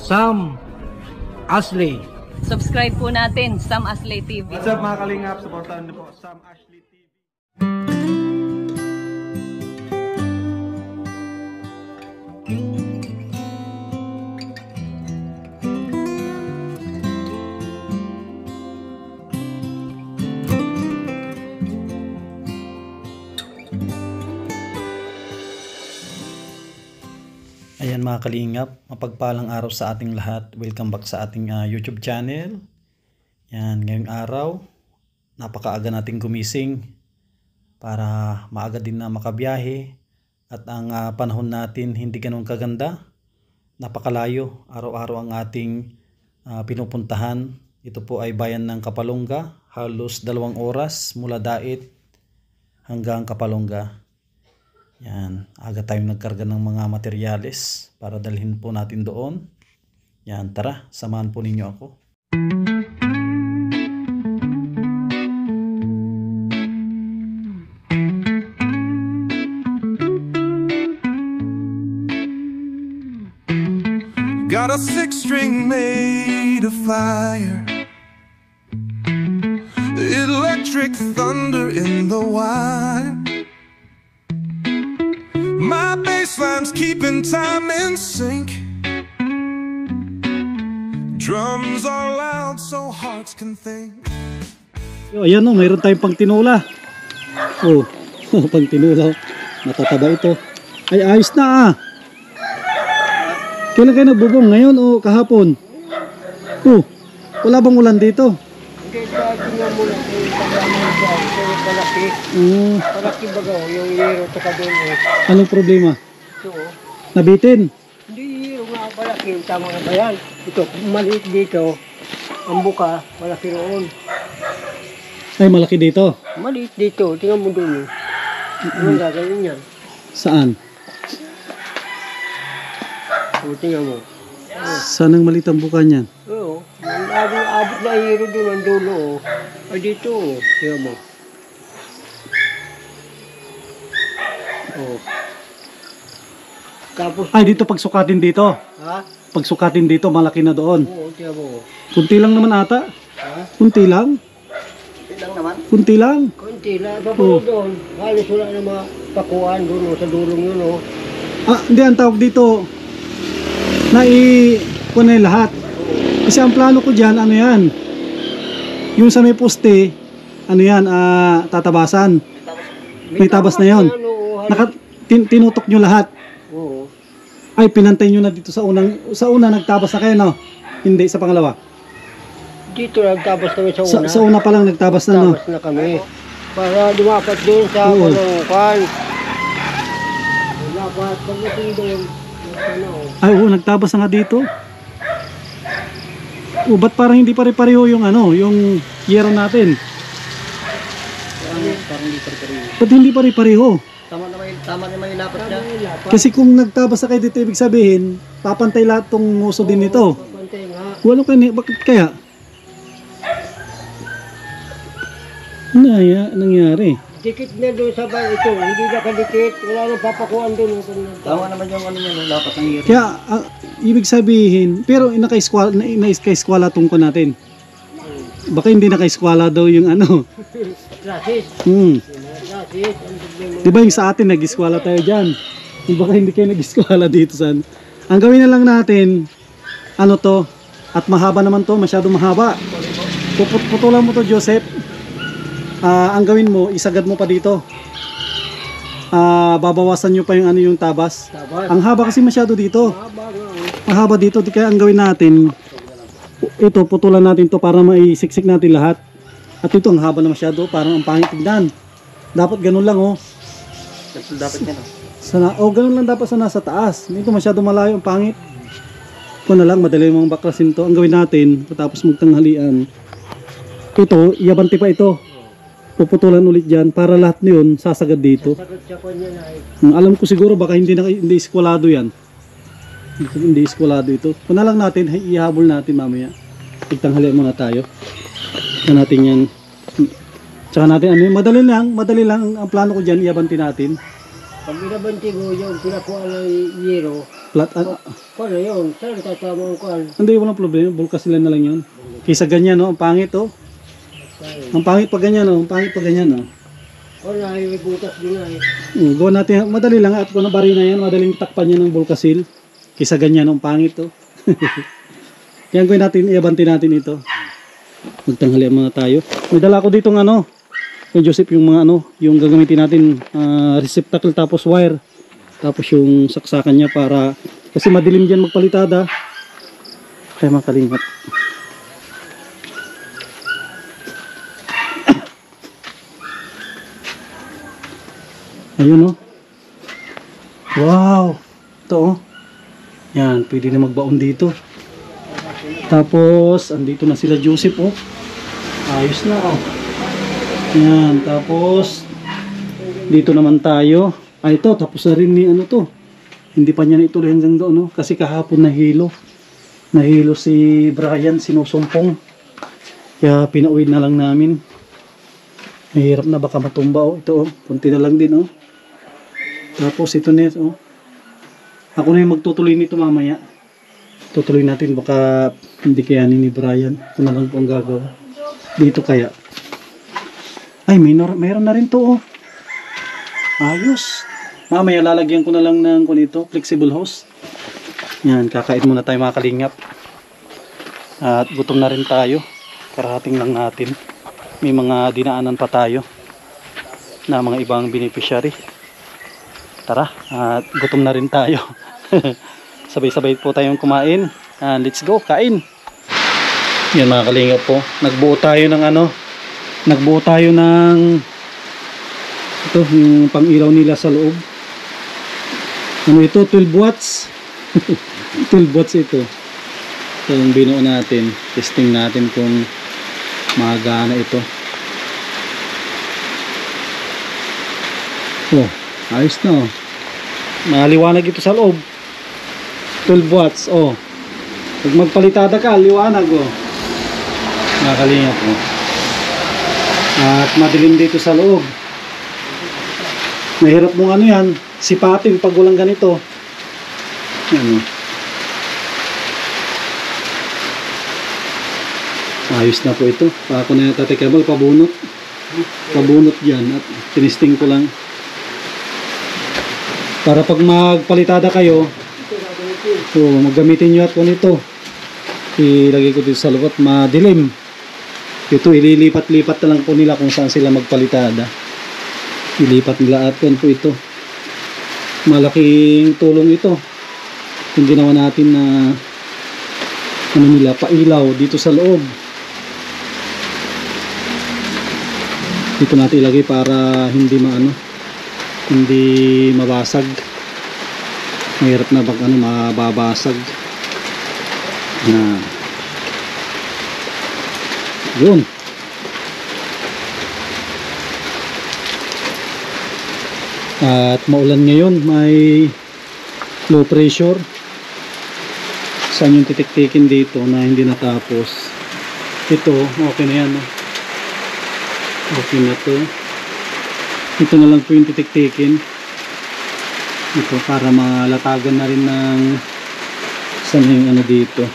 Sam Ashley. Subscribe po natin, Sam Ashley TV. What's up mga kalingap? Supportahan niyo po Sam Ashley TV. Ayan mga kalingap, mapagpalang araw sa ating lahat. Welcome back sa ating YouTube channel. Yan, ngayong araw, napakaaga nating gumising para maaga din na makabiyahe. At ang panahon natin hindi ganun kaganda. Napakalayo, araw-araw ang ating pinupuntahan. Ito po ay bayan ng Kapalonga, halos 2 oras mula Dait hanggang Kapalonga. Yan, aga tayong nagkarga ng mga materyales para dalhin po natin doon. Yan, tara, samahan po ninyo ako. Got a 6-string made of fire, electric thunder in the wire. My bassline's keeping time in sync. Drums are loud so hearts can think. Ayan o, mayroon tayong pang tinula. Oh, pang tinula. Matataba ito. Ay, ayos na Kailan kayo nagbubong? Ngayon o kahapon? Oh, wala bang ulan dito? Hindi, dati nga muna yung pagkaman dyan. Pero palaki. Palaki baga yung hero tsaka doon eh. Anong problema? Ito Nabitin? Hindi hero nga palaki. Tama na ba yan? Ito, maliit dito. Ang buka, malaki roon. Ay, malaki dito. Maliit dito. Tingnan mo doon eh. Anong gagawin yan? Saan? O, tingnan mo. Saan ang maliit ang buka niyan? Oo. Abot na hero doon ang dulo. Ay dito. Tingnan mo. Oh. Tapos, Ay, dito pagsukatin dito. ha? Pagsukatin dito, malaki na doon. Oo, tingnan mo. Kunti lang naman ata. Ha? Kunti lang. Ilang naman? Kunti lang. Kunti lang. Papunod doon. Halos wala na mga pakuan doon sa dulong yun. Oh. Ah, hindi, ang tawag dito, kuha na yung lahat. Kasi ang plano ko dyan, ano yan, yung sa may poste, ano yan, tatabasan. May tabas na yun. Tinutok nyo lahat. Oo. Ay, pinantay nyo na dito sa una nagtabas na kayo, no? Hindi, sa pangalawa. Dito nagtabas kami sa una. Sa una pa lang nagtabas na, no? Nagtabas na kami. Para dumapat doon sa Oo. Palongkan. Dapat pagdating doon. Ay, oo, nagtabas na nga dito. Ba't parang hindi pare-pareho yung yung yero natin? Parang hindi pare-pareho. Ba't hindi pare-pareho? Tama na may lapat niya. Kasi kung nagtabas na kayo dito, ibig sabihin, papantay lahat tong nguso din nito. Pantay nga. Wala bakit kaya? Nangyari. Dikit na doon sa bahay ito. Hindi nakadikit. Wala nang papakuan doon. Tama naman yung lapat ng hero. Kaya, ibig sabihin, pero naka-eskwala tungko natin. Baka hindi naka-eskwala daw yung Klasis. Klasis. Diba yung sa atin, nag-eskwala tayo dyan. Baka hindi kayo nag-eskwala dito sa Ang gawin na lang natin, at mahaba naman to, masyado mahaba. Putulan mo to, Joseph. Ang gawin mo, isagad mo pa dito. Babawasan nyo pa yung tabas. Ang haba kasi masyado dito. Mahaba dito, di kaya ang gawin natin, ito, putulan natin to para maisiksik natin lahat. At ito, ang haba na masyado, parang ang pangit tignan. Dapat ganun lang, Dapat yan, ganun lang dapat sa nasa taas. Ito masyado malayo, ang pangit. Ito na lang, madali mga baklasin to. Ang gawin natin, tapos magtanghalian, ito, iabante pa ito. Puputulan ulit dyan para lahat na yun sasagad dito. Alam ko siguro baka hindi eskwalado yan. Hindi eskwalado ito. Kuna lang natin, ihabol natin mamaya. Igtanghalian muna tayo. Tsaka natin yan. Tsaka natin, madali lang ang plano ko dyan, iabanti natin. Pag binabanti mo yung pinakuha ng yero, Flat, Paano yun? Saan tatama ang kuhan? hindi, walang problema. Bulkasilan na lang yun. Kaysa ganyan, no? Ang pangit, oh. Ang pangit pag ganyan, oh. Ang pangit pag ganyan, oh. Paano ay may butas din nga eh. Gawa natin, madali lang at kung nabari na yan, madaling takpan yan ng bulkasil. Kaysa ganyan, ang pangit, oh. Yan gawin natin, iabante natin ito. Magtanghalian muna tayo. May dala ko dito ng ano, kay Joseph, yung mga ano, yung gagamitin natin, receptacle tapos wire. Tapos yung saksakan niya para, kasi madilim dyan magpalitada. Kaya makalingat. Ayun, oh. Wow. Ito, oh. Yan, pwede na magbaon dito. Tapos, andito na sila Joseph, oh. Ayos na, oh. Yan, tapos, dito naman tayo. Ay, ito, tapos na rin ni ano to. Hindi pa niya naituloy hanggang doon, oh. Kasi kahapon nahilo. Nahilo si Brian, sinusumpong. Kaya pinauwi na lang namin. Mahirap na, baka matumba, oh. Ito, oh. Kunti na lang din, oh. Tapos ito na, oh. Ako na yung magtutuloy nito mamaya. Tutuloy natin, baka hindi kayanin ni Brian. Ito na lang po ang gagawa. Dito kaya. Ay, mayroon na rin to, oh. Ayos. Mamaya lalagyan ko na lang ng kunito, flexible hose. Yan, kakain muna tayo mga kalingap. At gutom na rin tayo. Karahating lang natin. May mga dinaanan pa tayo na mga ibang beneficiary. Tara, at gutom na rin tayo. Sabay-sabay po tayong kumain. And let's go, kain. Yan mga kalingap po. Nagbuo tayo ng ano. Nagbuo tayo ng ito, yung pang-ilaw nila sa loob. Ano ito? 12 watts. 12 watts ito. Ito yung binuo natin. Testing natin kung magana ito. Oh, ayos na, oh. Maliwanag ito sa loob. 12 watts, oh. Pag magpalitada ka, liwanag, oh. Nakakalingap, oh. At madilim dito sa loob. Mahirap mong ano yan, sipatin pag walang ganito. Yan, oh. Ayos na po ito. Ako na tatikabal, pabunot. Pabunot dyan. At tinisting ko lang. Para pag magpalitada kayo, so maggamitin nyo at kung ito. Ilagay ko dito sa loob at madilim. Ito ililipat-lipat na lang po nila kung saan sila magpalitada. Ilipat nila at kung po ito. Malaking tulong ito. Kung ginawa natin na ano nila, pailaw dito sa loob. Dito natin ilagay para hindi hindi mabasag. Mahirap na pag mababasag na yun. At maulan ngayon, may low pressure. Saan yung titik-tikin dito na hindi natapos. Ito, okay na yan, no? Okay na to. Ito na lang po yung titik-tikin. Ito para malatagan na rin ng saan yung ano dito.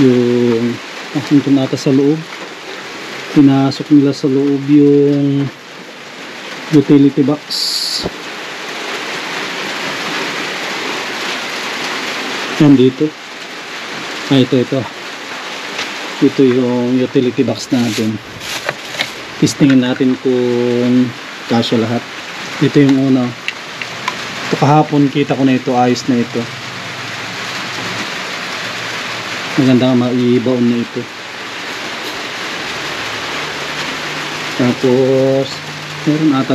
Yung ito nata sa loob. Pinasok nila sa loob yung utility box. Yan dito. Ito. Ito yung utility box natin. Testingin natin kung kasya lahat. Ito yung una. Ito kahapon kita ko na ito. Ayos na ito. Maganda maibaon na ito. Tapos meron ata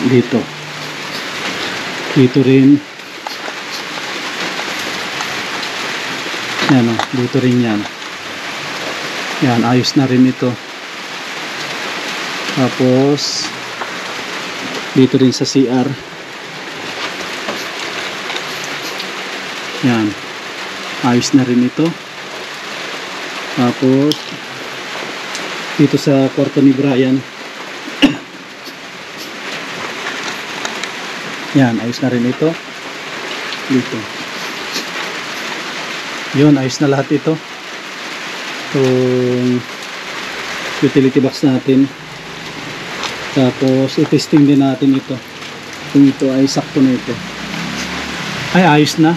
dito. Dito rin. Yan o. Dito rin yan. Yan. Ayos na rin ito. Tapos dito rin sa CR. Yan. Ayos na rin ito. Tapos dito sa kwarto ni Brian. Yan, ayos na rin ito. Dito. Yun, ayos na lahat ito. Itong utility box natin. Tapos, i-testing din natin ito. Kung ito ay sakto na ito. Ay, ayos na.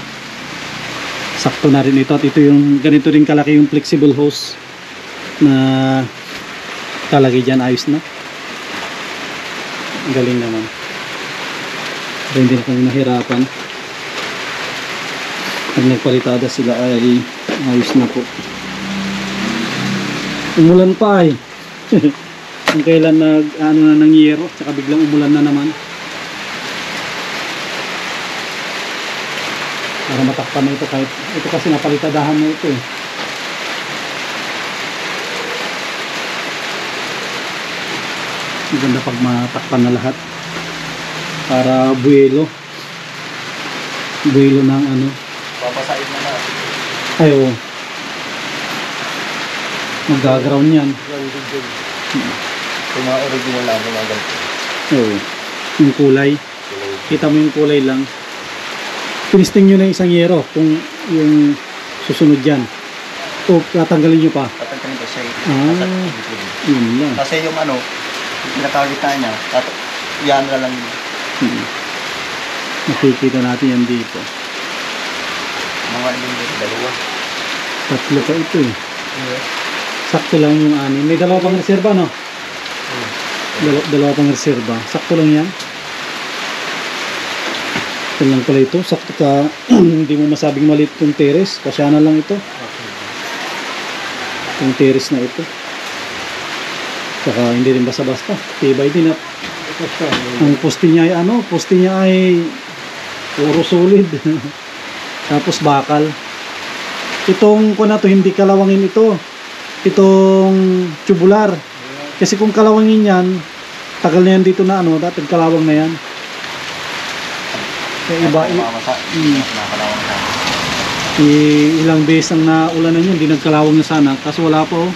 Sakto na rin ito. At ito yung, ganito rin kalaki yung flexible hose na talagay dyan. Ayos na. Ang galing naman. Pero hindi na kami nahirapan. Pag nagpalitada sila ay ayos na po. Umulan pa ay. Kung kailan ano na ng yero, tsaka biglang umulan na naman. Para matakpan na ito kahit ito kasi napalitadahan na ito eh. Maganda pag matakpan na lahat. Para buwelo. Buwelo ng ano. Papasain na na. Ay oo. Mag-ground yan. Yung mga original lang, mga ganito. Oo. Yung kulay. Kita mo yung kulay lang. Tinisting nyo na yung isang yero kung yung susunod dyan. O tatanggalin nyo pa. Tatanggalin ko siya. Yun lang. Kasi yung ano, pinakagita niya, yan na lang. Nakikita natin yan dito. Mga ilang dalawa. Tatlo pa ito eh. Sakto lang yung anin. May dalawa pang reserva no? Dalawa pang reserva. Sakto lang yan. Ito lang pala ito. Sakto ka. Hindi mo masabing maliit itong terrace. Kasya na lang ito. Itong terrace na ito. Saka hindi rin basta-basta. Tibay din at ang poste niya ay ano? Poste niya ay puro solid. Tapos bakal. Itong ko na to hindi kalawangin ito. Itong tubular. Kasi kung kalawangin yan, tagal na yan dito na ano, dati kalawang na yan. Kaya iba, Nakakalawang na. ilang beses ang naulanan yun, hindi nagkalawang na sana. Kaso wala pa oh.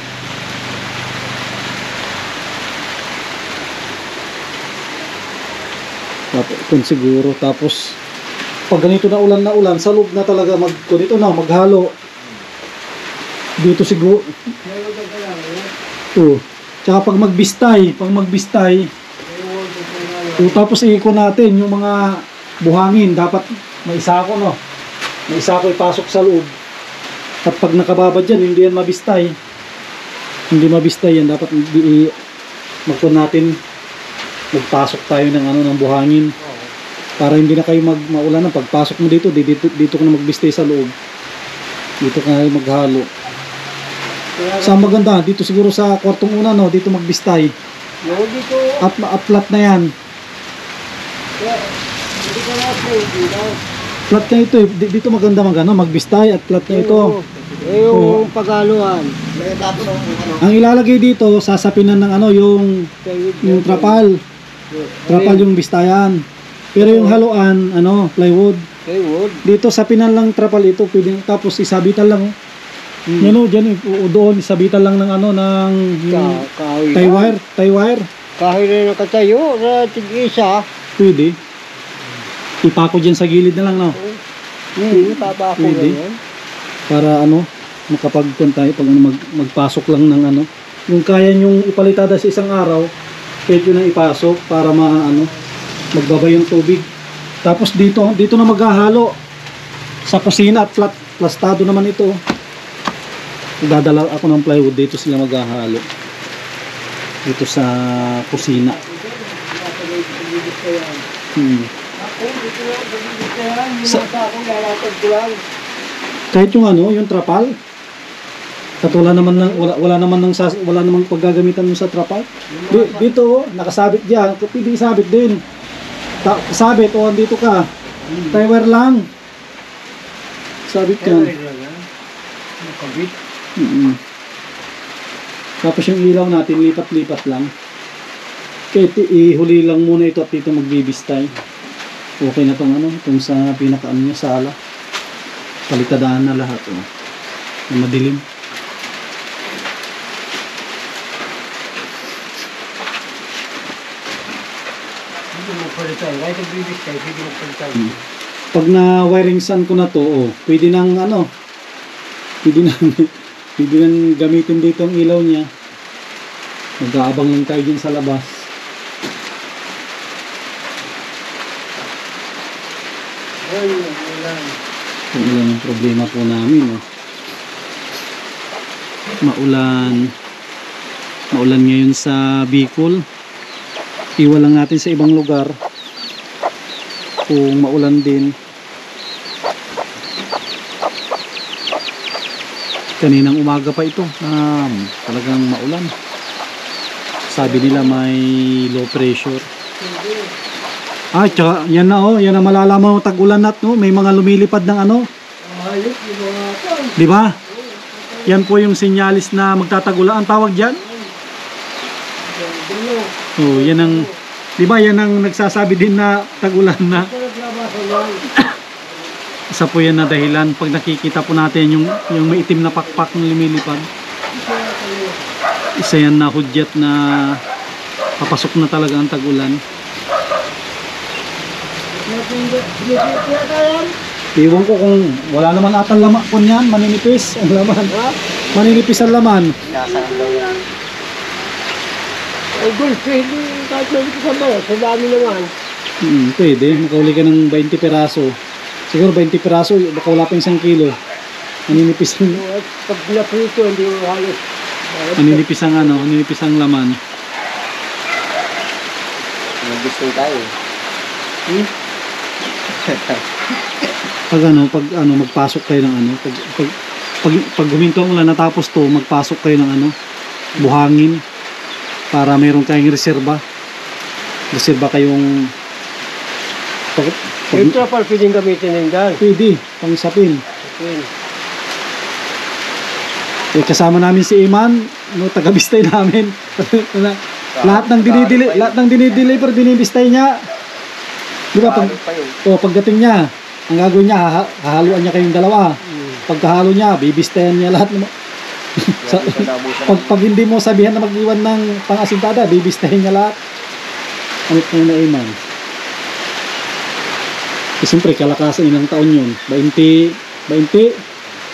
Tapos, kung siguro, tapos pag ganito na ulan, sa loob na talaga dito na, maghalo. Dito siguro. Tsaka pag magbistay, tapos iikon natin yung mga buhangin, dapat may isako no. May isako ipasok sa loob. At pag nakababad yan, hindi yan mabistay. Hindi mabistay yan, dapat magpun natin magpasok tayo ng ano ng buhangin. Para hindi na kayo maulan ng pagpasok mo dito ka na magbistay sa loob. Dito ka na maghalo. Sa maganda, dito siguro sa kwartong una no, dito magbistay. Dito. At flat na yan. Hindi ka na dito. Flat ka ito eh. Dito maganda magbistay at flat na ito. Yung paghaluan. Ang ilalagay dito, sasapinan ng ano, yung trapal. Trapal yung bistayan. Pero yung haluan, ano, plywood. Plywood. Dito sapinan lang trapal ito, pwede, tapos isabitan lang. Yan o, dyan doon, isabitan lang ng ano, ng Kahoy. tie wire. Kahoy na nakatayo sa tig-isa. Pwede. Ipako dyan sa gilid na lang, no? Papako Pwede. na yan. Para ano, makapagpun tayo pag ano, magpasok lang ng ano. Kung kaya nyong ipalitada sa isang araw, kahit yun ang ipasok para magbabay yung tubig. Tapos dito na maghahalo sa kusina at plastado naman ito. Dadala ako ng plywood, dito sila maghahalo. Dito sa kusina. Kahit yung ano, yung trapal. Katulad naman ng wala namang paggagamitan mo sa trapal. Dito nakasabit diyan, pwede isabit din. Sabit o andito ka. Tie wire lang. Sabit yan. Nakabit. Tapos yung ilaw natin lipat-lipat lang. Kaya ihuli lang muna ito at dito magbibistay. Okay na tong ano, itong sa pinakaano niya sala. Palitadaan na lahat oh. Madilim. Hindi mo palitay. Kahit nagbibig tayo, hindi mo palitay. Pag na wiring san ko na to, oh, pwede nang ano, pwede nang gamitin dito ang ilaw niya. Mag-aabang lang tayo dyan sa labas. Kung ilan ang problema po namin, oh. Maulan ngayon sa Bicol. Iwan lang natin sa ibang lugar kung maulan din. Kaninang umaga pa ito, talagang maulan. Sabi nila may low pressure. Tsaka yan na, oh, yan na malalaman mo tag-ulan na, no? May mga lumilipad ng ano. Di ba? Yan po yung sinyalis na magtatag-ulan. Ang tawag diyan? Oh, yan ang, di ba, yan ang nagsasabi din na tag-ulan na. Isa po yan na dahilan pag nakikita po natin yung may itim na pakpak na lumilipad. Isa yan na hudyat na papasok na talaga ang tag-ulan. Iwan ko kung wala naman atang laman po niyan, maninipis ang laman. Maninipis ang laman. Nasaan daw yan? Ay, Gul, pwede kahit nandito sa bayo, sa dami naman. Pwede, makauli ka ng 20 peraso. Siguro 20 peraso, baka wala pa 1 kilo. Maninipis ang, Pag naprito, hindi mo halos. maninipis ang ano, maninipis ang laman. Gusto tayo. Pag magpasok kayo ng ano, pag huminto ang ulan natapos to, magpasok kayo ng ano, buhangin para mayroon kayong reserba. Reserba kayong Ito na pala pwedeng gamitin ng dal. pwede, pang sapin. Kasama namin si Iman, no, taga-bistay namin. lahat ng dinideliver, binibistay niya. Di ba? Pagdating niya, ang gagawin niya, hahaluan niya kayong dalawa. Pagkahalo niya, bibistayan niya lahat. Pag hindi mo sabihan na mag-iwan ng pang-asintada, bibistahin niya lahat. Ano po na Iman? Siyempre, kalakasan ilang taon yun. 20,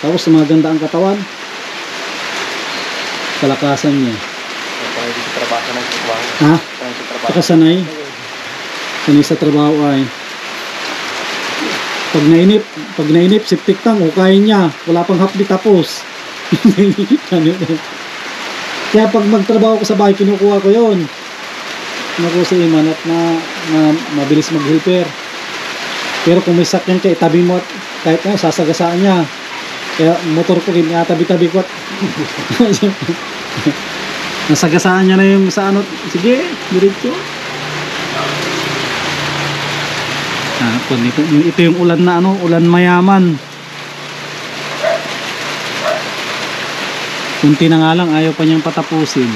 tapos maganda ang katawan. Kalakasan niya. Ha? Saka sanay. Sanay sa trabaho ay. Pag nainip, septic tank, hukayin niya. Wala pang hapdi tapos. Kaya pag magtrabaho ko sa bahay, kinukuha ko yun. Kinukuha si Iman at na mabilis mag-helper. Pero kung may sakyan ka, itabi mo at kahit ano, sasagasaan niya. Kaya motor ko, tabi-tabi ko at nasagasaan niya na yung sa ano. Sige, diretso. Ito yung ulan na ano, ulan mayaman. Kunti na nga lang, ayaw pa niyang patapusin.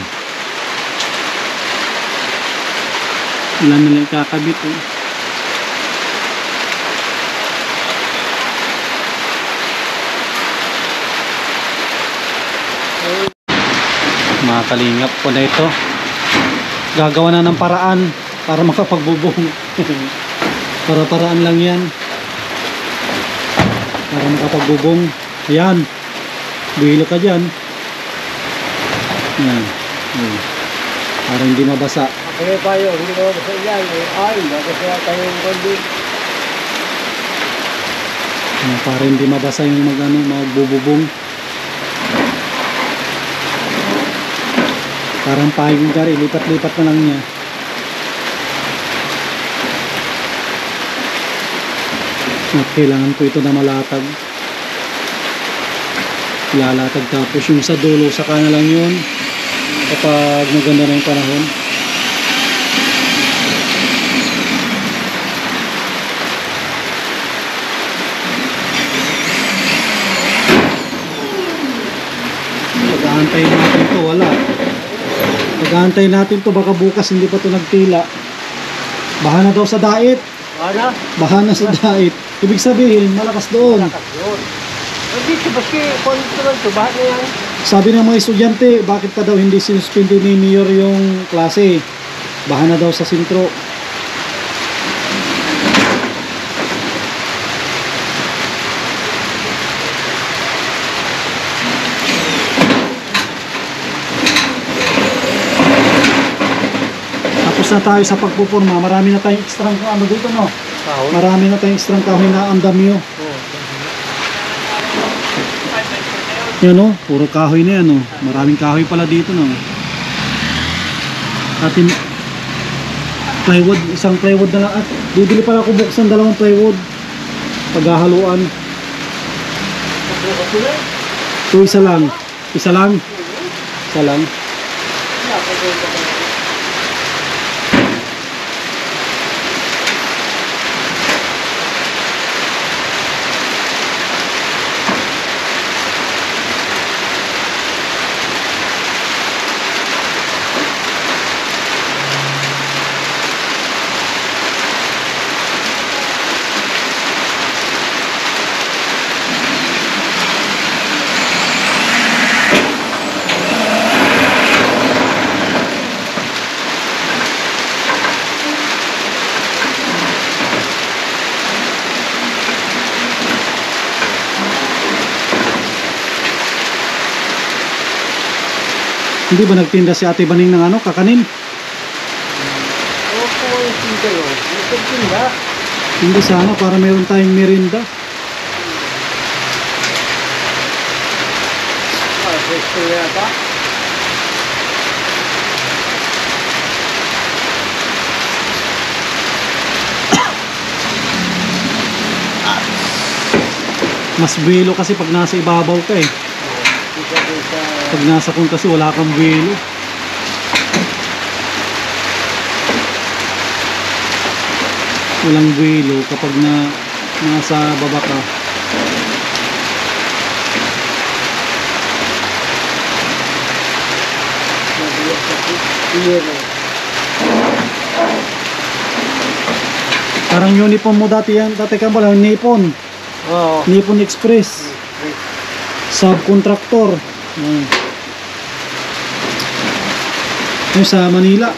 Ulan na lang kakabit eh. Mga kalingap po na ito, gagawa na ng paraan para makapagbubong. Para-paraan lang yan para makapagbubong. Ayan, buhilo ka dyan. Ayan. Para hindi mabasa. Kaya tayo, hindi mo mabasa yan. Ay, mabasa tayo yung kondi. Para hindi mabasa yung magbububong. Parang pahing gari, lipat-lipat na lang niya. At kailangan po ito na malatag. Lalatag tapos yung sa dulo, saka na lang yun kapag maganda na yung panahon. Pag-aantay natin ito, wala. Pag-aantay natin to, baka bukas hindi pa to nagtila. Baha na daw sa dait. Baha na sa dait. Ibig sabihin, malakas doon. Dito, baski, kung naman ito, bahat na yan. Sabi ng mga estudyante, bakit pa daw hindi sinuspindi ni Mayor yung klase? Baha na daw sa sentro. na tayo sa pagpupurma. Marami na tayong extra ano dito, no? Kahoy. Marami na tayong extra kahoy na andamyo. Yan, no? Puro kahoy na yan, no? Maraming kahoy pala dito, no? Atin plywood, isang plywood na lang. At bibili pala ako buksan 2 plywood. Paghahaluan. So isa lang. Isa lang. Isa lang. Hindi ba nagtinda si Ate Baning ng ano, kakanin? Opo, yung tinda yun. Yung tinda. Hindi sana, para meron tayong merinda. Pwesto yata. Mas buwelo kasi pag nasa ibabaw ka eh. Isa doon sa... Pag nasa kun kasi wala kang buwelo. Walang buwelo kapag nasa baba ka. Nabiyak sa yero. Parang uniform mo dati yan. Dati ka pala, Nippon. Oo. Nippon Express. Subcontractor. Yung sa Manila.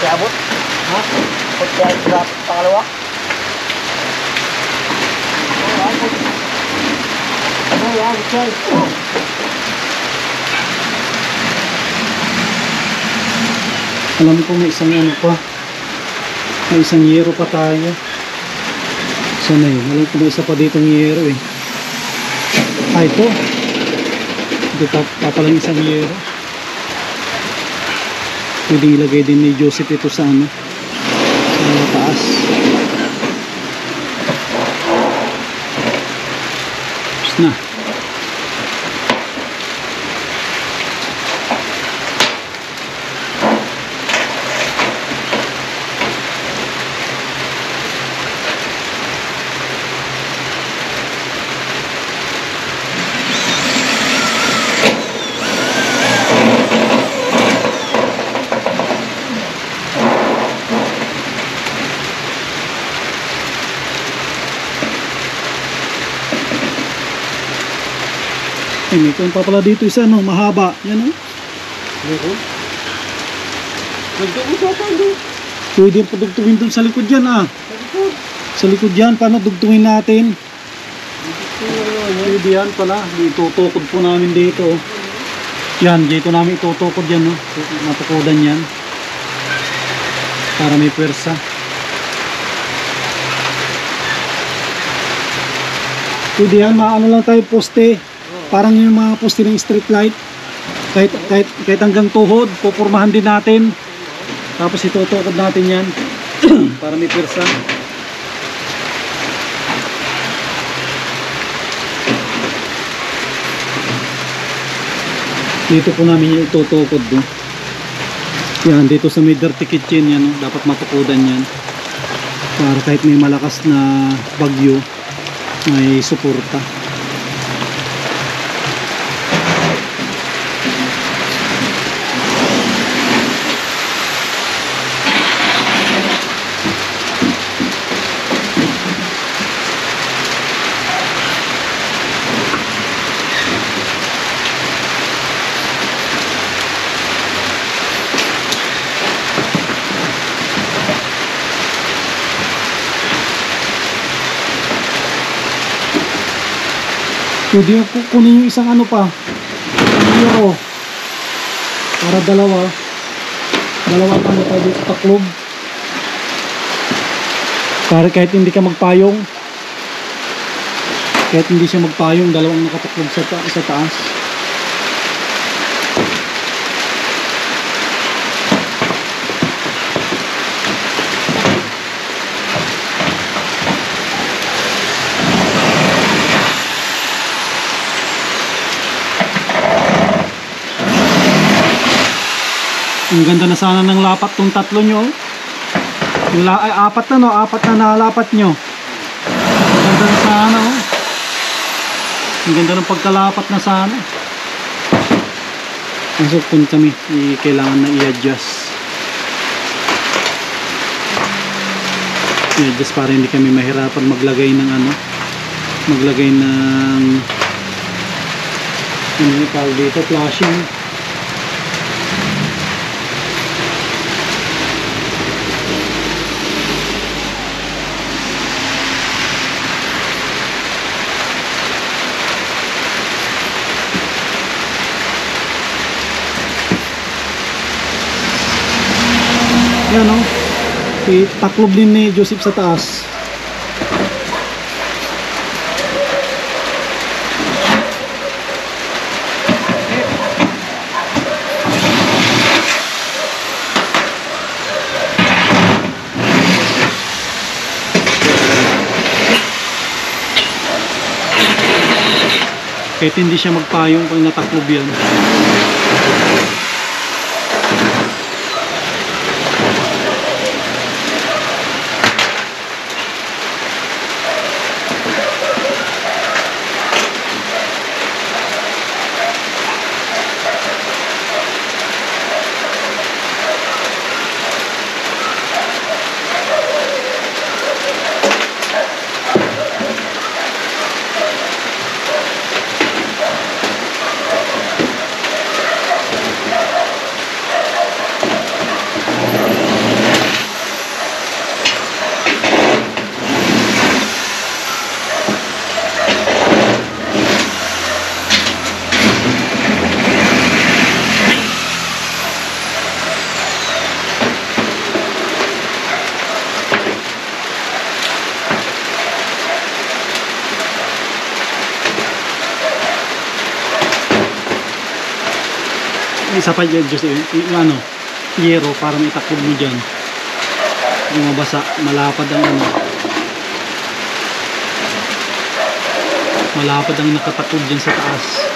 Abot? Ha? Pagka drop pangalawa? Abot. Abot siya. Alam ko may isang ano pa. May isang yero pa tayo. Sana yun? Alam ko may isa pa ditong yero eh. Ah, ito. Ito pa palang isang yero. Pwede ilagay din ni Joseph ito sa ano, sa taas. Tapos na. Eh, may kung pa pala dito isa, no? Mahaba. Yan, no? Pwede yung padugtungin dun sa likod yan, ah. Sa likod yan, paano dugtungin natin? Pwede yan pala. Itutukod po namin dito, oh. Yan, dito namin itutukod yan, no? Matukodan yan. Para may pwersa. Pwede yan, maano lang tayo poste. Parang yung mga poste ng street light. Kahit hanggang tuhod, pupurmahan din natin. Tapos itutukod natin yan. Para may pwersa. Dito po namin yung itutukod, no? Yan, dito sa may dirty kitchen yan, no? Dapat matukudan yan para kahit may malakas na bagyo may suporta. Pwede yung kunin yung isang ano pa, euro para dalawa ano tayo dito, taklob para kahit hindi ka magpayong, kahit hindi siya magpayong, dalawang nakataklob sa taas. Ang ganda na sana ng lapat tong tatlo nyo. Yung apat na nalapat nyo. Ang ganda na sana, oh. Ang ganda ng pagkalapat na sana. So kung kami kailangan na i-adjust. I-adjust para hindi kami mahirapan maglagay ng ano, maglagay ng ano tawag dito, flashing. Yan, no? Taklob din ni Joseph sa taas. Kahit hindi siya magpayong pag nataklob yan. Isa pa dyan, just yung ano, yero para may taklob mo dyan. Yung mabasa, malapad ang ano, malapad ang nakataklob dyan sa taas.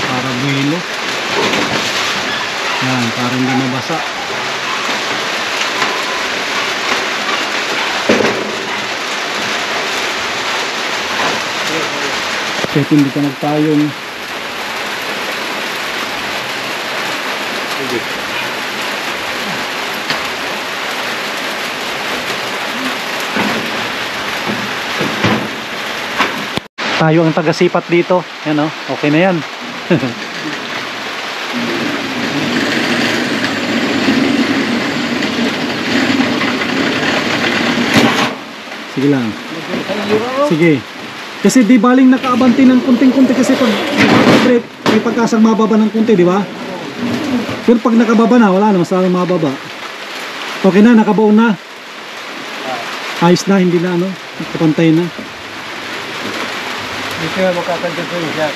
Para buhilo. Yan, para hindi mabasa. Kahit hindi ka nagtayong. Tayo ang tagasipat dito. Yan, oh. Okay na yan. Sige lang. Sige. Kasi di baling nakaabante ng kunting-kunti kasi pag brake, may pagkasang mababa ng kunti, di ba? Pero pag nakababa na, wala na, masalang mababa. Okay na, nakabaon na. Ayos na, hindi na ano, kapantay na. Dito na makakagdagoy siya.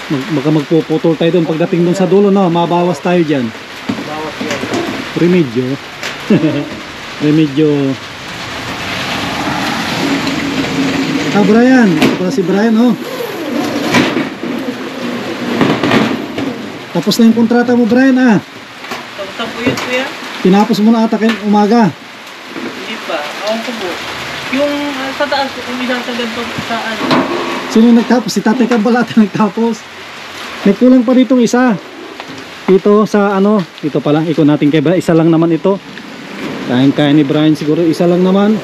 Baka magpuputol tayo doon pagdating doon sa dulo, no? Mabawas tayo dyan. Bawas yan. Remedyo. Remedyo. Ah, Brian. Ito pala si Brian, oh. Tapos na yung kontrata mo, Brian, ah. Tapos po yun, kuya? Tinapos mo na ata kayong umaga. Hindi pa. Ako ko po. Yung sa taas, kung isasagad po sa ano. Sino nagtapos? Si Tatay Kambalata nagtapos. May kulang pa ditong isa. Dito sa ano, dito pala, ikon natin kay Brian. Isa lang naman ito. Kaya ni Brian siguro, isa lang naman.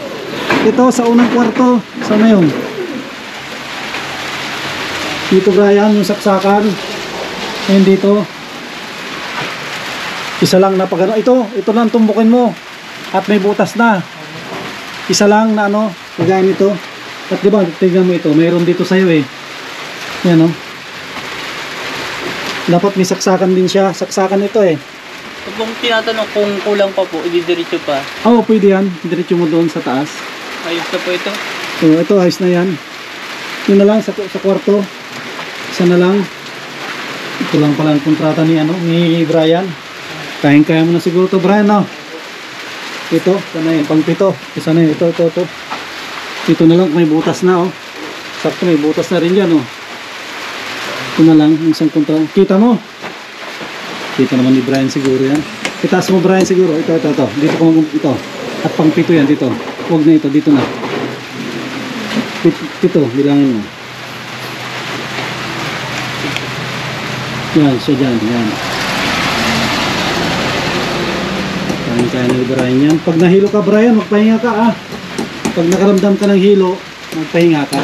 Ito sa unang kwarto. Sana yun? Dito Brian, yung saksakan. Ngayon dito. Isa lang na pag ano. Ito lang tumbukin mo. At may butas na. Isa lang na ano, kagaya nito. At diba, tignan mo ito, mayroon dito sa'yo eh. Yan o. Dapat may saksakan din siya. Saksakan ito eh. Kung tinatanong kung kulang pa po, ididiretso pa. Oo, pwede yan. Diretso mo doon sa taas. Ayos na po ito. So, ito, ayos na yan. Yun na lang sa kwarto. Isa na lang. Ito lang pala ang kontrata ni, ano, ni Brian. Kaya mo na siguro to Brian, no? Ito, sana yun, pang pito. Isa na yun, ito. Ito na lang, may butas na, oh. Sakto, may butas na rin yan, oh. Ito na lang, isang kontrata. Kita mo? Kita naman ni Brian siguro yan. Itaas mo Brian siguro. Ito. Dito ko ito. At pang pito yan, dito. Huwag na ito, dito na. Pito, bilangin mo. Yan, siya dyan, yan. Kaya na Brian yan. Pag nahilo ka Brian, magpahinga ka ah. Pag nakaramdam ka ng hilo, magpahinga ka.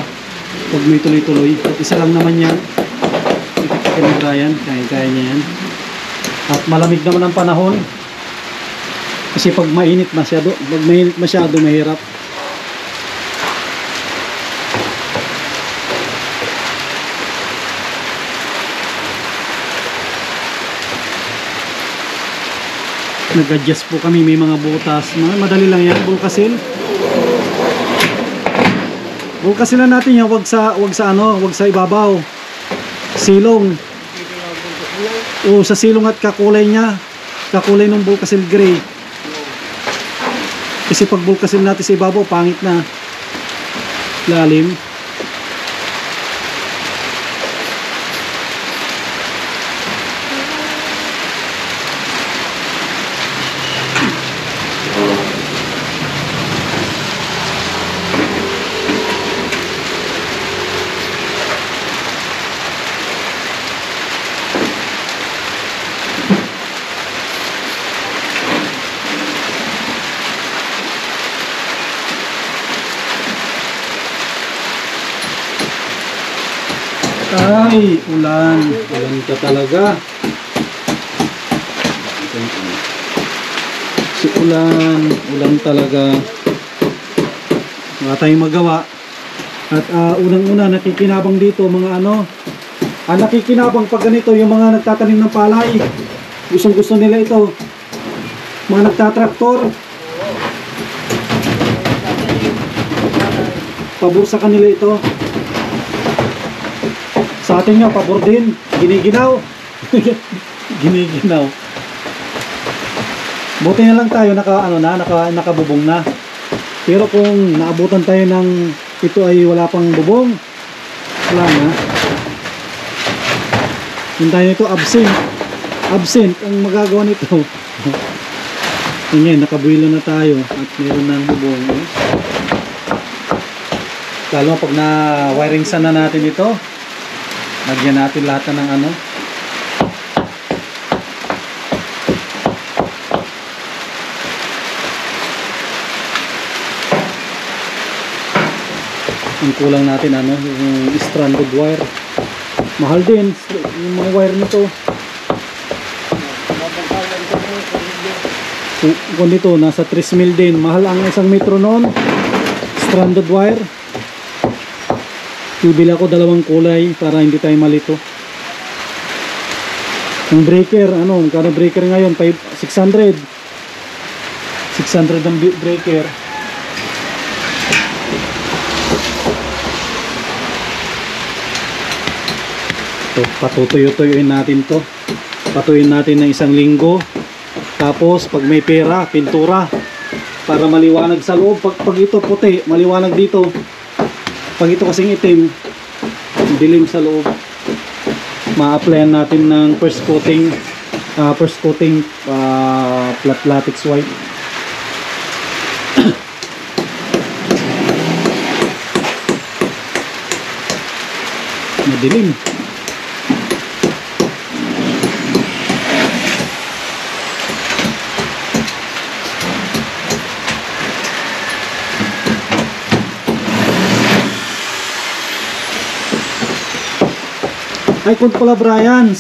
Pag may tuloy-tuloy. At isa lang naman yan. Ito ni Brian, kaya niya yan. At malamig naman ang panahon. Kasi pag mainit masyado, mahirap. Nag-adjust po kami, may mga butas. Madali lang yan, bulkasil. Bulkasilan natin yan, wag sa ibabaw. Silong. O sa silong at kakulay niya. Kakulay ng bulkasil gray. Kasi pag bulkasil natin sa ibabaw, pangit na. Lalim. Ay, ulan ka talaga. Si ulan talaga. Wala tayong magawa. At unang-una nakikinabang dito mga ano. Nakikinabang pag ganito yung mga nagtatanim ng palay. Gustong-gusto nila ito. Mga nagtatraktor. Pabor sa kanila ito. Sa atin nga, pabor din. Giniginaw. Giniginaw. Buti na lang tayo nakabubong na. Pero kung naabutan tayo ng ito ay wala pang bubong, wala na. Hintayin nito, absent ang magagawa nito. Ngayon, nakabuilo na tayo at meron ng bubong. Lalo pag na-wiring sana natin ito, lagyan natin lahat ng ano. Ang kulang natin yung stranded wire. Mahal din yung mga wire nito. Kung dito, nasa 3 mil din. Mahal ang 1 metro noon. Stranded wire. Bibili ako 2 kulay para hindi tayo malito. Ang breaker, ano, magkano breaker ngayon? 600. 600 ang breaker. So, patutuyo-tuyuin natin to. Patuyuin natin ng 1 linggo. Tapos pag may pera, pintura para maliwanag sa loob. Pag ito puti, maliwanag dito. Pag ito kasing itim, dilim sa loob. Ma-applyan natin ng first coating flat latex white. Madilim. Ay, kung pala Brian,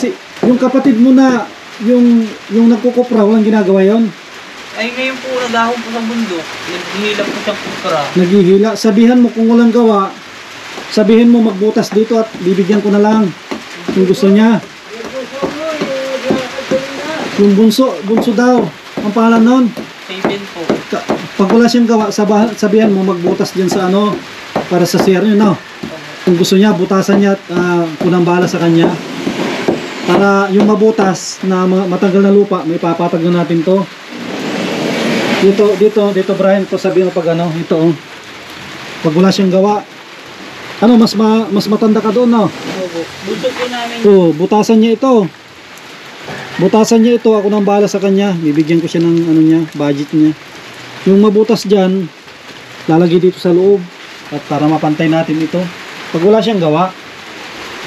yung kapatid mo na, yung nagkukupra, walang ginagawa yon. Ay ngayon po nagahon po sa bundok. Naghihila po siyang kupra. Naghihila. Sabihan mo kung walang gawa, sabihin mo magbutas dito at bibigyan ko na lang. Kung gusto niya. Yung bunso daw. Ang pangalan nun. Steven po. Pag wala siyang gawa, sabihan mo magbutas dyan sa ano, para sa share nyo, no? Kung gusto niya, butasan niya at kunang bala sa kanya. Para yung mabutas na matagal na lupa, may papatag na natin to. Dito Brian, to sabihin mo pag ano, ito oh. Pag wala siyang gawa, ano, mas matanda ka doon, no? Busog po namin. Butasan niya ito. Butasan niya ito, ako nang bala sa kanya. Bibigyan ko siya ng ano niya, budget niya. Yung mabutas dyan, lalagay dito sa loob. At para mapantay natin ito. Pag wala siyang gawa,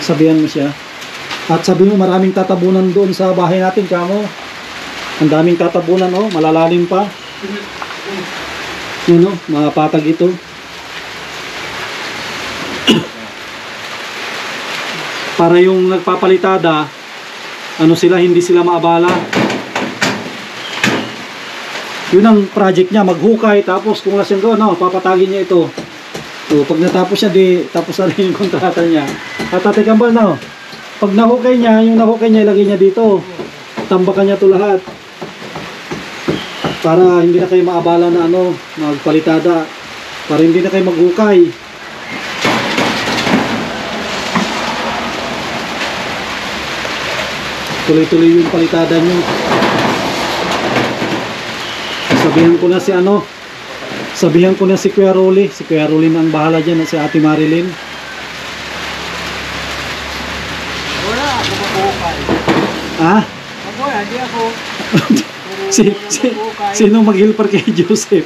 sabihan mo siya. At sabihin mo maraming tatabunan doon sa bahay natin, kamo. Ang daming tatabunan, oh, malalalim pa. Yun, oh, mapatag ito. Para yung nagpapalitada, ano sila, hindi sila maabala. Yun ang project niya, maghukay, tapos kung wala siyang gawa, no, papatagin niya ito. So, pag natapos siya, tapos na rin yung kontrata niya. At Ate Kambal, no, pag nahukay niya, ilagay niya dito. Tambakan niya ito lahat. Para hindi na kayo maabala na ano, magpalitada. Para hindi na kayo maghukay. Tuloy-tuloy yung palitada nyo. Sabihan ko na si Kuya Rolly. Si Kuya Rolly na ang bahala dyan at si Ate Marilyn. Wala, ako makuhukay. Ha? Ako, hindi ako. Sino mag-helper kay Joseph?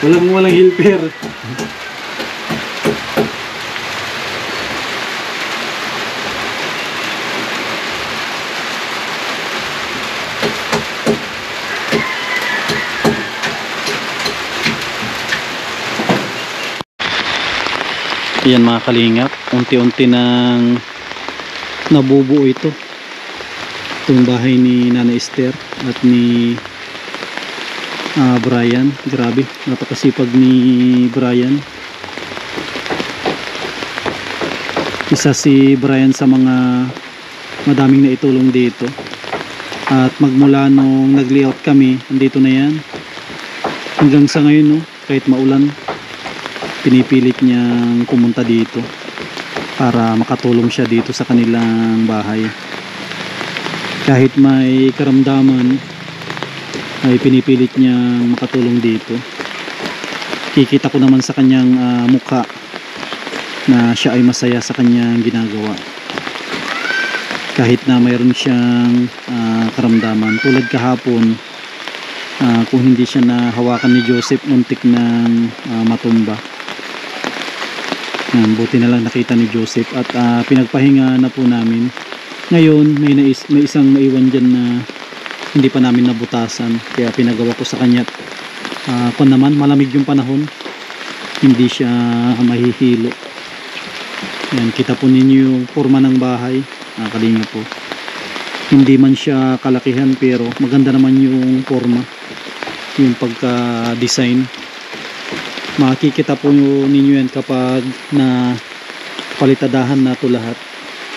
walang helper. Ayan mga kalingap, unti-unti nang nabubuo ito. Itong bahay ni Nana Esther at ni Brian. Grabe, napakasipag ni Brian. Isa si Brian sa mga madaming naitulong dito. At magmula nung nag-layout kami, andito na yan. Hanggang sa ngayon, no, kahit maulan, pinipilit niyang pumunta dito para makatulong siya dito sa kanilang bahay. Kahit may karamdaman ay pinipilit niyang makatulong dito. Kikita ko naman sa kanyang mukha na siya ay masaya sa kanyang ginagawa. Kahit na mayroon siyang karamdaman. Tulad kahapon, kung hindi siya nahawakan ni Joseph, muntik ng matumba. Buti na lang nakita ni Joseph at pinagpahinga na po namin. Ngayon may isang naiwan dyan na hindi pa namin nabutasan, kaya pinagawa ko sa kanya. Kung naman malamig yung panahon, hindi siya mahihilo. Yan, kita po ninyo yung forma ng bahay. Kalingap po. Hindi man siya kalakihan pero maganda naman yung forma. Yung pagka-design. Makikita po ninyo yan kapag na palitadahan na to lahat.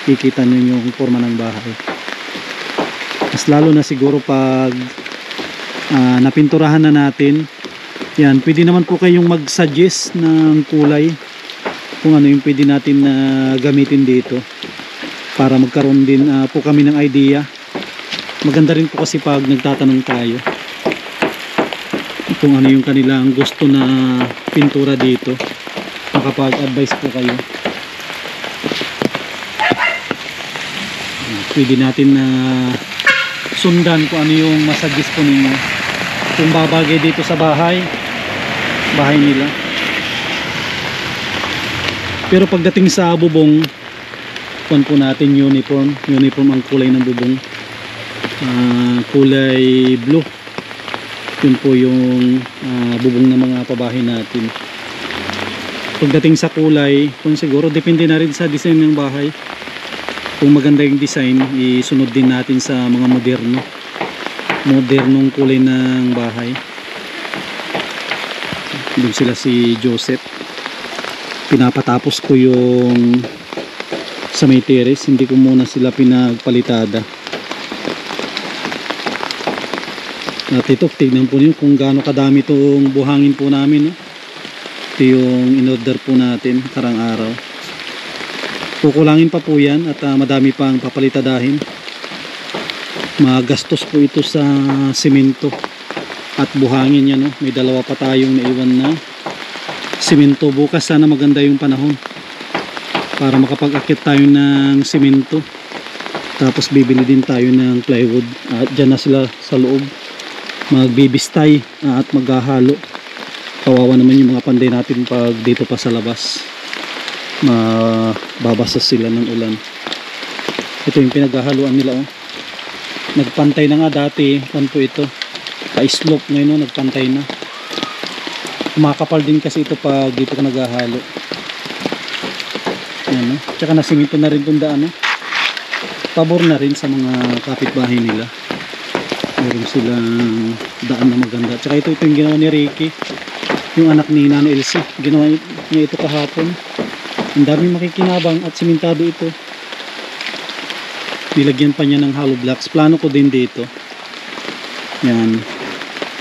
Kikita nyo yung forma ng bahay. Mas lalo na siguro pag napinturahan na natin. Yan, pwede naman po kayong mag-suggest ng kulay kung ano yung pwede natin na gamitin dito para magkaroon din po kami ng idea. Maganda rin po kasi pag nagtatanong tayo kung ano yung kanilang gusto na pintura dito, makapag-advise po kayo. Pwede natin na sundan kung ano yung masuggest po ninyo kung babagay dito sa bahay nila. Pero pagdating sa bubong, kuan po natin uniform ang kulay ng bubong, kulay blue. Yun po yung bubong ng mga pabahay natin. Pagdating sa kulay, kung siguro depende na rin sa design ng bahay. Kung maganda yung design, isunod din natin sa mga modernong kulay ng bahay. Doon sila si Joseph. Pinapatapos ko yung sa may terrace, hindi ko muna sila pinagpalitada. At ito, tignan po niyo kung gaano kadami itong buhangin po namin, no? Ito yung in-order po natin karang araw. Kukulangin pa po yan at madami pang papalitadahin. Magastos po ito sa simento at buhangin yan, no? May dalawa pa tayong naiwan na simento. Bukas sana maganda yung panahon para makapag-akit tayo ng simento. Tapos bibili din tayo ng plywood at dyan na sila sa loob magbibistay at maghahalo. Kawawa naman yung mga panday natin pag dito pa sa labas mababasa sila ng ulan. Ito yung pinaghahaluan nila, oh. Nagpantay na nga dati kan po ito ka-slope, ngayon nagpantay na. Kumakapal din kasi ito pag dito ka naghahalo. Ayan, oh. Tsaka nasimento na rin itong daan, oh. Pabor na rin sa mga kapitbahay nila. Meron silang daan na maganda. Tsaka ito yung ginawa ni Ricky, yung anak ni Nana Elsie. Ginawa niya ito kahapon. Ang daming makikinabang at simentado ito. Nilagyan pa niya ng hollow blocks. Plano ko din dito. Yan.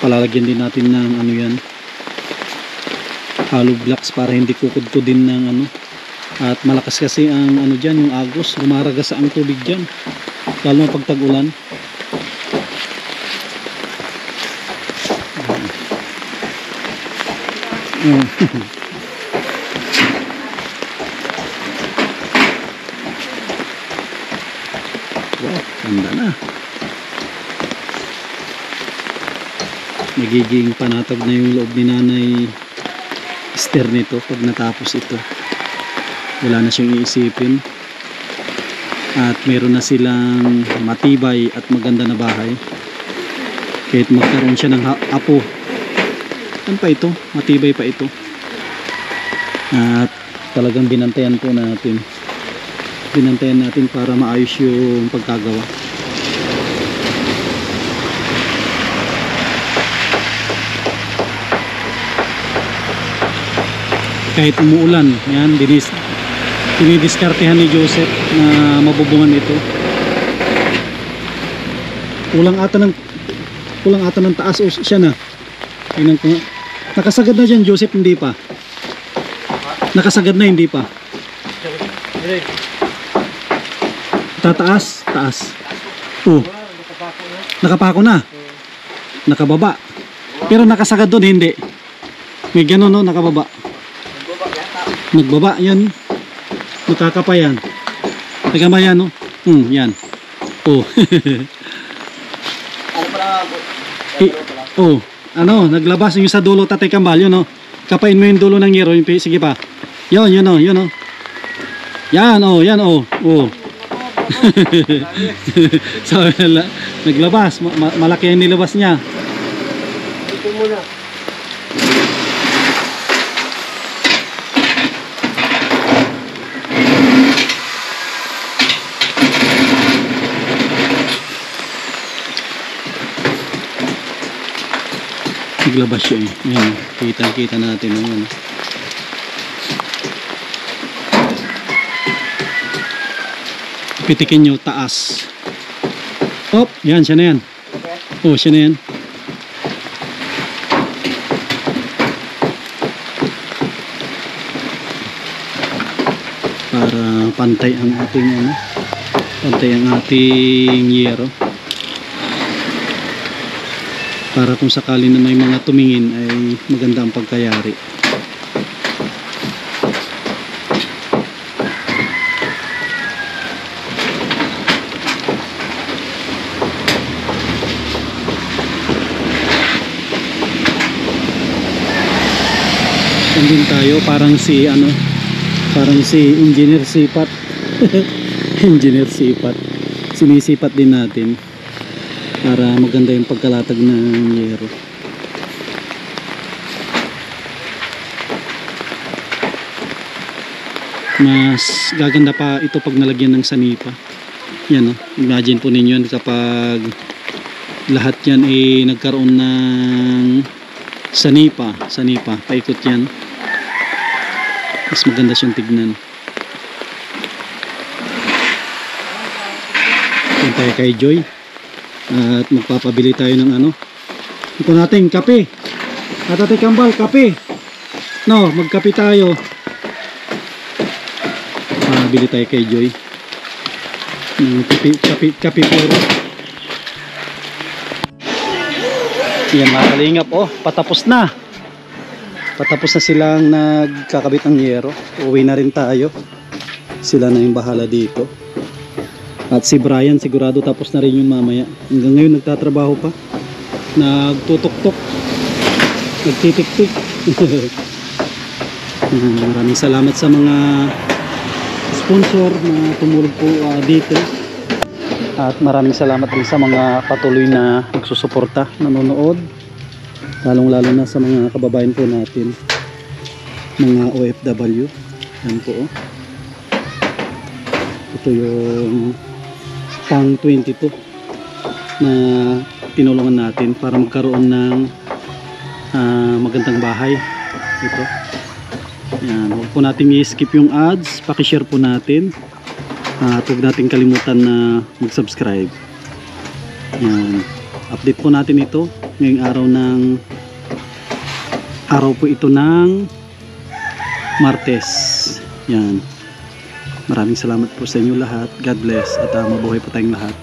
Palalagyan din natin ng ano yan, hollow blocks para hindi kukudkudin ng ano. At malakas kasi ang ano dyan, yung agos. Rumaragas ang tubig dyan. Lalo na pag tag-ulan. Wow, ganda na. Magiging panatag na yung loob ni Nanay Esther nito pag natapos ito. Wala na siyang iisipin. At meron na silang matibay at maganda na bahay. Kahit magkaroon siya ng apo, ano pa ito? Matibay pa ito. At talagang binantayan po natin. Binantayan natin para maayos yung pagkagawa. Kahit umuulan, yan, dinidiskartehan ni Joseph na mabubungan ito. Kulang ata ng taas o siya na. Tingnan ko nga. Nakasagad na dyan, Joseph, hindi pa. Nakasagad na, hindi pa. Tataas, taas. Oh. Nakapako na. Nakababa. Pero nakasagad doon, hindi. May gano'n, no, nakababa. Nagbaba, yan. Nakakapa yan. Nakakapa yan, no. Yan. Oh. Ano pala? Oh. Ano, naglabas yung sa dulo, Tatay Kambal, yun, no. Kapain mo yung dulo ng yero, yung, sige pa. Yun, yun, oh, yun, oh. Yan, oh, yan, oh. Oh. So, naglabas. Malaki yung nilabas niya. Ito muna. naglabas siya eh. Yan, kita natin ang ano. Pitikin nyo taas. Oh, yan, siya na yan. Oh, siya na yan. Para pantay ang ating ano, pantay ang ating yero. Para kung sakali na may mga tumingin ay maganda ang pagkayari. Din tayo parang si ano, parang si Engineer Sipat. Engineer Sipat, sinisipat din natin para maganda yung pagkalatag ng yero. Mas gaganda pa ito pag nalagyan ng sanipa. Yan, oh. Imagine po ninyo kapag lahat yan ay nagkaroon ng sanipa, paikot yan, mas maganda siyang tignan. Punta tayo kay Joy at magpapabili tayo ng ano, ito natin kape. At Ate Kambal, kape. No, magkape tayo. Bili tayo kay Joy ng kape puro. Yan mga kalingap, oh, patapos na silang nagkakabit ng yero. Uwi na rin tayo, sila na yung bahala dito. At si Brian sigurado tapos na rin yung mamaya. Hanggang ngayon nagtatrabaho pa, nagtutok-tok, nagtitik-tik. Maraming salamat sa mga sponsor na tumulong po dito. At maraming salamat din sa mga patuloy na nagsusuporta, nanonood, lalong-lalo na sa mga kababayan po natin, mga OFW. Yan po, oh. Ito yung pang 22 na tinulungan natin para magkaroon ng magandang bahay. Ito. Yan, huwag po natin i-skip yung ads, pakishare po natin. At huwag natin kalimutan na mag-subscribe. Yan. Update po natin ito ngayong araw po ito ng Martes. Yan. Maraming salamat po sa inyo lahat. God bless at mabuhay po tayong lahat.